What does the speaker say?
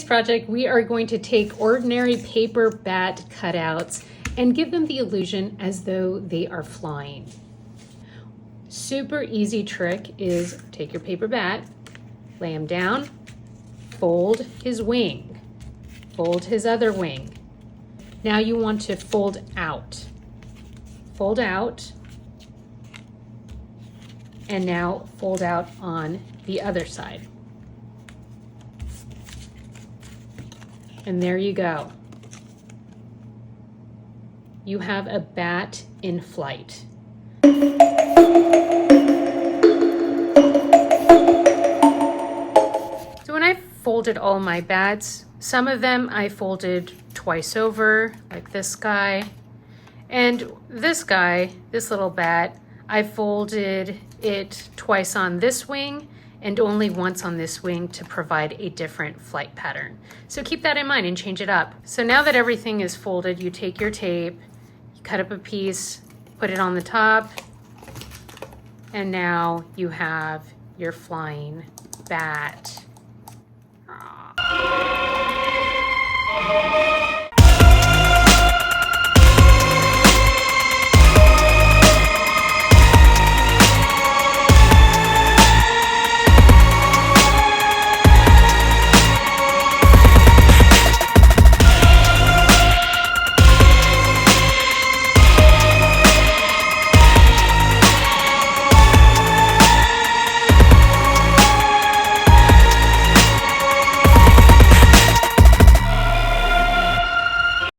today's project, we are going to take ordinary paper bat cutouts and give them the illusion as though they are flying. Super easy trick is take your paper bat, lay him down, fold his wing, fold his other wing. Now you want to fold out, and now fold out on the other side. And there you go. You have a bat in flight. So when I folded all my bats, some of them I folded twice over, like this guy. And this guy, this little bat, I folded it twice on this wing and only once on this wing to provide a different flight pattern. So keep that in mind and change it up. So now that everything is folded, you take your tape, you cut up a piece, put it on the top, and now you have your flying bat. Aww.